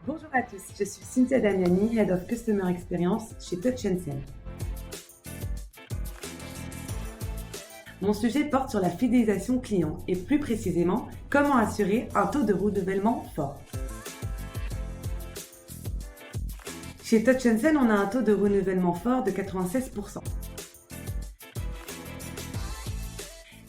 Bonjour à tous, je suis Cynthia Damiani, Head of Customer Experience chez Touch & Sell. Mon sujet porte sur la fidélisation client et plus précisément, comment assurer un taux de renouvellement fort. Chez Touch & Sell, on a un taux de renouvellement fort de 96%.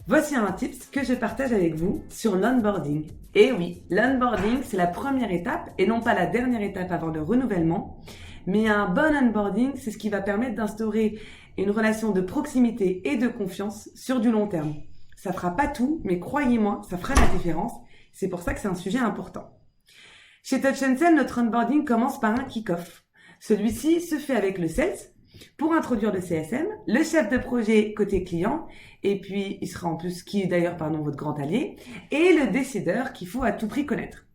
Voici un tips que je partage avec vous sur l'onboarding. Et oui, l'onboarding, c'est la première étape et non pas la dernière étape avant le renouvellement. Mais un bon onboarding, c'est ce qui va permettre d'instaurer une relation de proximité et de confiance sur du long terme. Ça fera pas tout, mais croyez-moi, ça fera la différence. C'est pour ça que c'est un sujet important. Chez Touch & Sell, notre onboarding commence par un kick-off. Celui-ci se fait avec le sales pour introduire le CSM, le chef de projet côté client, et puis il sera en plus votre grand allié, et le décideur qu'il faut à tout prix connaître.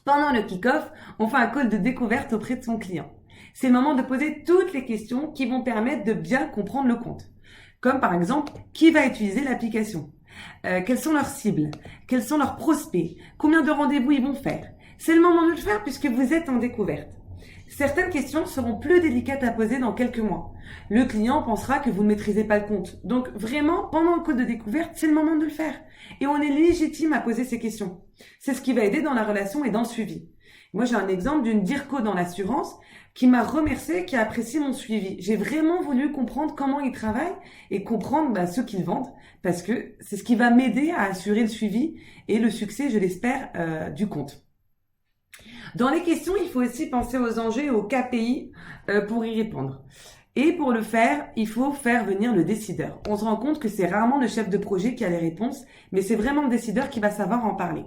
Pendant le kick-off, on fait un call de découverte auprès de son client. C'est le moment de poser toutes les questions qui vont permettre de bien comprendre le compte. Comme par exemple, qui va utiliser l'application ? Quelles sont leurs cibles ? Quels sont leurs prospects ? Combien de rendez-vous ils vont faire ? C'est le moment de le faire puisque vous êtes en découverte. Certaines questions seront plus délicates à poser dans quelques mois. Le client pensera que vous ne maîtrisez pas le compte. Donc vraiment, pendant le call de découverte, c'est le moment de le faire. Et on est légitime à poser ces questions. C'est ce qui va aider dans la relation et dans le suivi. Moi, j'ai un exemple d'une DIRCO dans l'assurance qui m'a remercié, qui a apprécié mon suivi. J'ai vraiment voulu comprendre comment ils travaillent et comprendre ce qu'ils vendent parce que c'est ce qui va m'aider à assurer le suivi et le succès, je l'espère, du compte. Dans les questions, il faut aussi penser aux enjeux et aux KPI pour y répondre. Et pour le faire, il faut faire venir le décideur. On se rend compte que c'est rarement le chef de projet qui a les réponses, mais c'est vraiment le décideur qui va savoir en parler.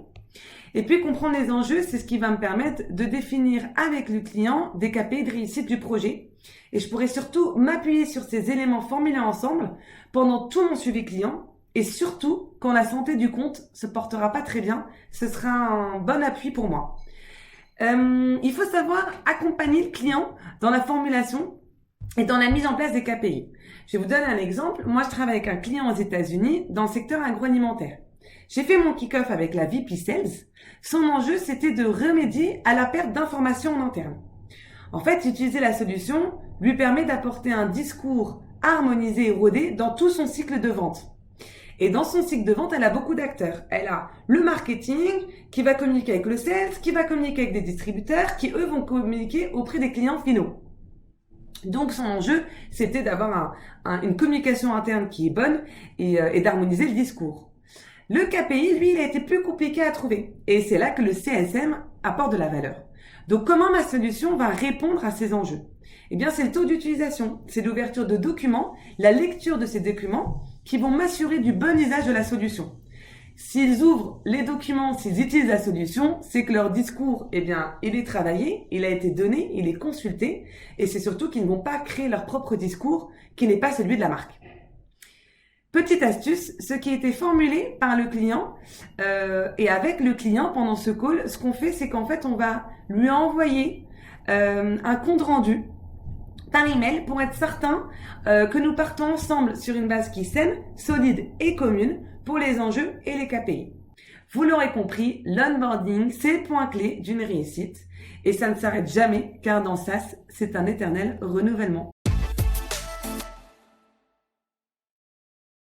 Et puis comprendre les enjeux, c'est ce qui va me permettre de définir avec le client des KPI de réussite du projet. Et je pourrai surtout m'appuyer sur ces éléments formulés ensemble pendant tout mon suivi client. Et surtout, quand la santé du compte se portera pas très bien, ce sera un bon appui pour moi. Il faut savoir accompagner le client dans la formulation et dans la mise en place des KPI. Je vais vous donner un exemple. Moi, je travaille avec un client aux États-Unis dans le secteur agroalimentaire. J'ai fait mon kick-off avec la VP Sales. Son enjeu, c'était de remédier à la perte d'informations en interne. En fait, utiliser la solution lui permet d'apporter un discours harmonisé et rodé dans tout son cycle de vente. Et dans son cycle de vente, elle a beaucoup d'acteurs. Elle a le marketing qui va communiquer avec le sales, qui va communiquer avec des distributeurs, qui eux vont communiquer auprès des clients finaux. Donc son enjeu, c'était d'avoir une communication interne qui est bonne et d'harmoniser le discours. Le KPI, lui, il a été plus compliqué à trouver. Et c'est là que le CSM apporte de la valeur. Donc comment ma solution va répondre à ces enjeux ? Eh bien, c'est le taux d'utilisation. C'est l'ouverture de documents, la lecture de ces documents qui vont m'assurer du bon usage de la solution. S'ils ouvrent les documents, s'ils utilisent la solution, c'est que leur discours, il est travaillé, il a été donné, il est consulté, et c'est surtout qu'ils ne vont pas créer leur propre discours qui n'est pas celui de la marque. Petite astuce, ce qui a été formulé par le client et avec le client pendant ce call, ce qu'on fait, c'est qu'en fait, on va lui envoyer un compte rendu par email pour être certain que nous partons ensemble sur une base qui est saine, solide et commune pour les enjeux et les KPI. Vous l'aurez compris, l'onboarding, c'est le point clé d'une réussite et ça ne s'arrête jamais car dans SaaS, c'est un éternel renouvellement.